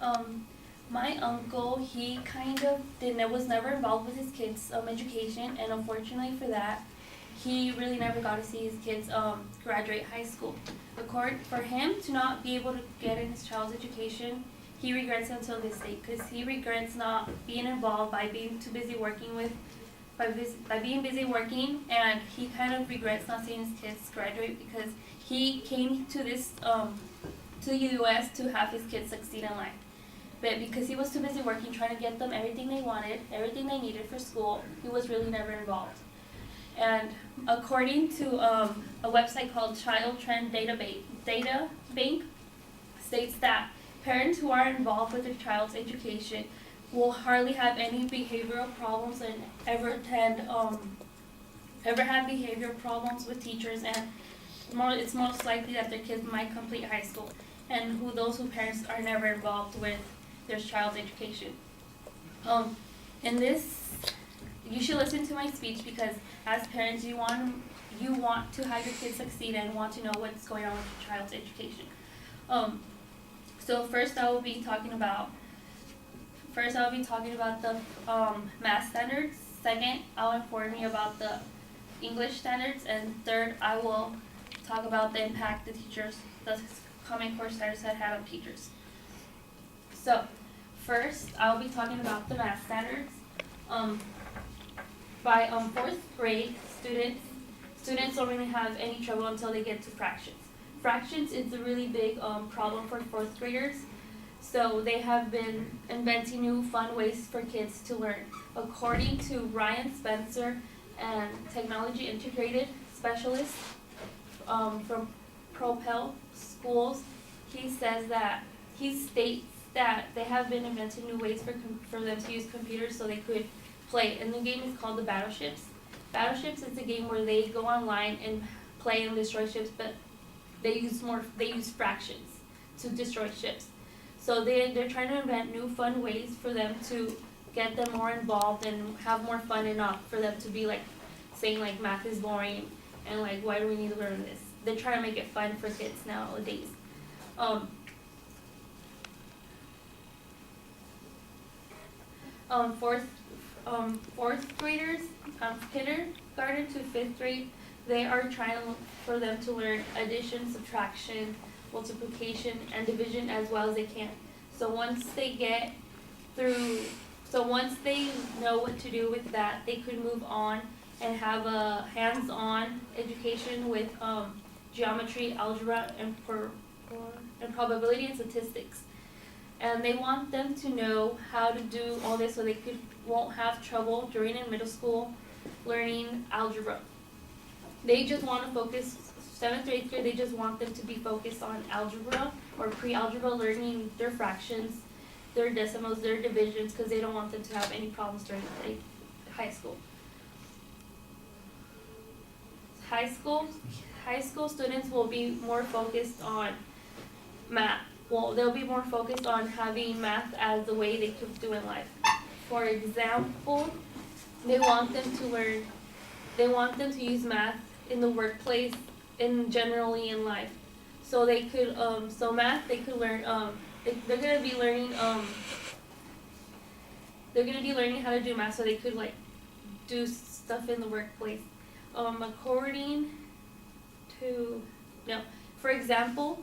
Um, my uncle, he kind of was never involved with his kids' education, and unfortunately for that, he really never got to see his kids graduate high school. For him to not be able to get in his child's education, he regrets it until this day, because he regrets not being involved by being too busy working by being busy working, and he kind of regrets not seeing his kids graduate because he came to to the U.S. to have his kids succeed in life. But because he was too busy working, trying to get them everything they wanted, everything they needed for school, he was really never involved. And according to a website called Child Trend Data Bank, states that parents who are involved with their child's education will hardly have any behavioral problems and ever have behavioral problems with teachers, and it's most likely that their kids might complete high school, and those parents are never involved with their child's education. In this, you should listen to my speech, because as parents, you want to have your kids succeed and want to know what's going on with your child's education. So first I will be talking about the math standards. Second, I'll inform you about the English standards, and third, I will talk about the impact the Common Core standards have had on teachers. So, first, I'll be talking about the math standards. By fourth grade, students don't really have any trouble until they get to fractions. Fractions is a really big problem for fourth graders. So they have been inventing new fun ways for kids to learn. According to Ryan Spencer, and technology integrated specialist from Propel Schools, he states that they have been inventing new ways for them to use computers so they could play. And the game is called the Battleships. Battleships is a game where they go online and play and destroy ships, but they use fractions to destroy ships. So they're trying to invent new fun ways for them to get them more involved and have more fun, enough for them to be saying math is boring and why do we need to learn this? They're trying to make it fun for kids nowadays. Fourth graders, kindergarten to fifth grade, they are trying for them to learn addition, subtraction, multiplication, and division as well as they can. So once they know what to do with that, they could move on and have a hands-on education with geometry, algebra, and probability and statistics. And they want them to know how to do all this so they won't have trouble during in middle school learning algebra. They just want to focus, 7th to 8th grade, they just want them to be focused on algebra or pre-algebra, learning their fractions, their decimals, their divisions, because they don't want them to have any problems during high school. High school students will be more focused on math. Well, they'll be more focused on having math as the way they could do in life. For example, they want them to use math in the workplace and generally in life. So they could, math, they could learn, they're gonna be learning how to do math so they could do stuff in the workplace. For example,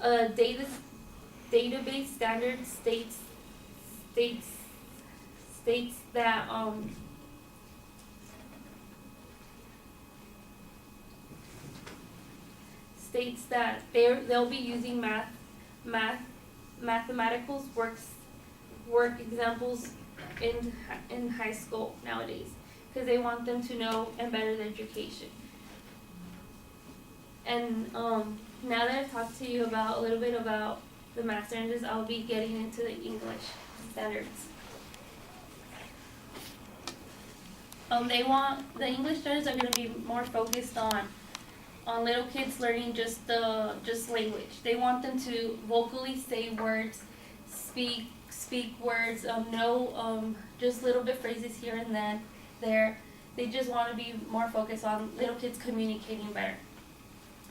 a database standard states that they'll be using mathematical work examples in high school nowadays, because they want them to know and better their education. And now that I've talked to you a little bit about the math standards, I'll be getting into the English standards. The English standards are going to be more focused on little kids learning just language. They want them to vocally say words, speak words, know just little bit phrases here and then there. They just want to be more focused on little kids communicating better.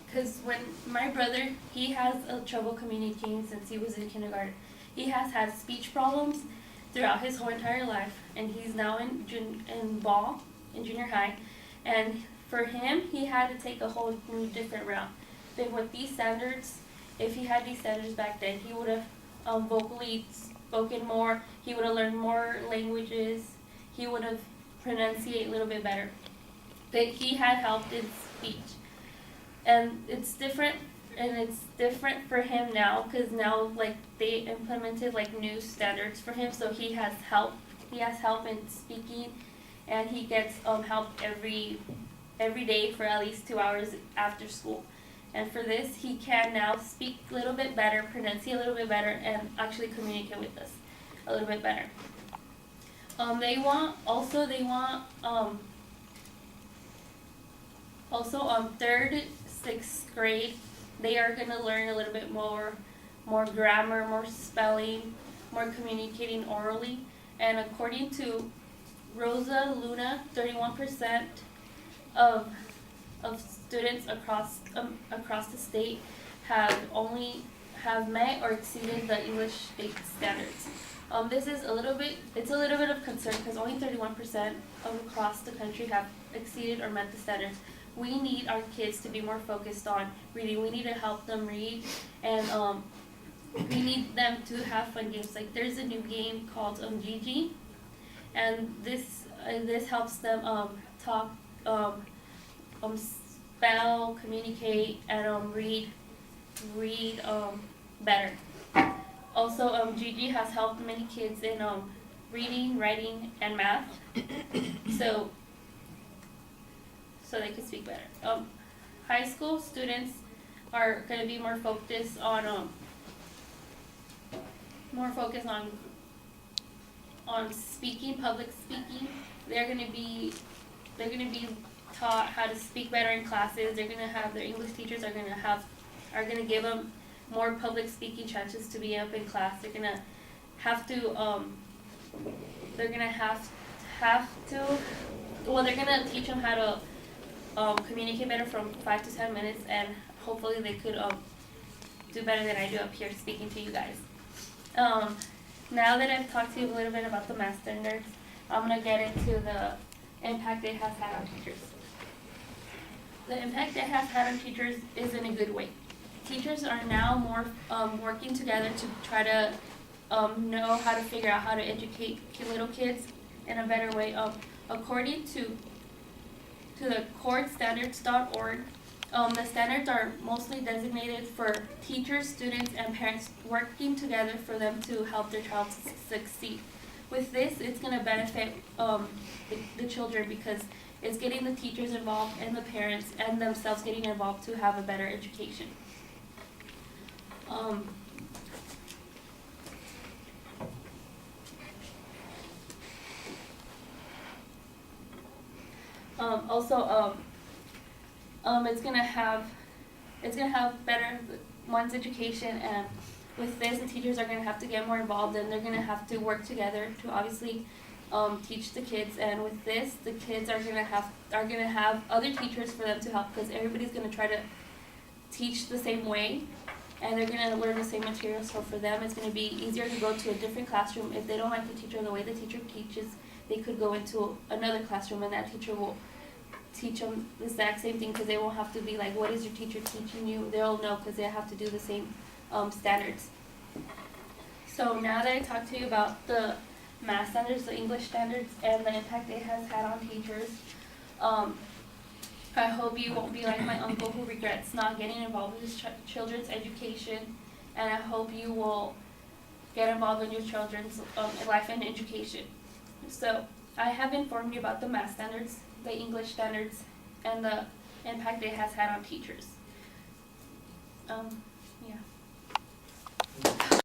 Because when my brother, he has trouble communicating since he was in kindergarten. He has had speech problems throughout his whole entire life, and he's now in junior high, and for him, he had to take a whole new different route. But with these standards, if he had these standards back then, he would have vocally spoken more, he would have learned more languages, he would have pronunciated a little bit better. But he had help in speech. And it's different for him now, because now like they implemented like new standards for him, so he has help in speaking, and he gets help every day for at least 2 hours after school. And for this, he can now speak a little bit better, pronunciate a little bit better, and actually communicate with us a little bit better. They want third, sixth grade, they are going to learn a little bit more grammar, more spelling, more communicating orally. And according to Rosa Luna, 31% of students across the state have met or exceeded the English state standards. This is a little bit of concern, because only 31% across the country have exceeded or met the standards. We need our kids to be more focused on reading. We need to help them read, and we need them to have fun games. Like there's a new game called Gigi, and this helps them talk, spell, communicate, and read better. Also, Gigi has helped many kids in reading, writing, and math, so they can speak better. High school students are going to be more focused on speaking, public speaking. They're going to be taught how to speak better in classes. They're going to have their English teachers are going to give them more public speaking chances to be up in class. They're going to have to they're going to teach them how to communicate better from 5 to 10 minutes, and hopefully they could do better than I do up here speaking to you guys. Now that I've talked to you a little bit about the math standards, I'm going to get into the impact it has had on teachers. The impact it has had on teachers is in a good way. Teachers are now more working together to try to know how to figure out how to educate little kids in a better way. According to the courtstandards.org, the standards are mostly designated for teachers, students, and parents working together for them to help their child succeed. With this, it's going to benefit the children, because it's getting the teachers involved and the parents and themselves getting involved to have a better education. It's gonna have better one's education, and with this, the teachers are gonna have to get more involved, and they're gonna have to work together to obviously teach the kids. And with this, the kids are gonna have other teachers for them to help, because everybody's gonna try to teach the same way, and they're gonna learn the same material. So for them, it's gonna be easier to go to a different classroom. If they don't like the teacher, the way the teacher teaches, they could go into another classroom, and that teacher will teach them the exact same thing, because they won't have to be like, what is your teacher teaching you? They'll know, because they have to do the same standards. So now that I talked to you about the math standards, the English standards, and the impact it has had on teachers, I hope you won't be like my uncle who regrets not getting involved with his children's education, and I hope you will get involved in your children's life and education. So I have informed you about the math standards, the English standards, and the impact it has had on teachers.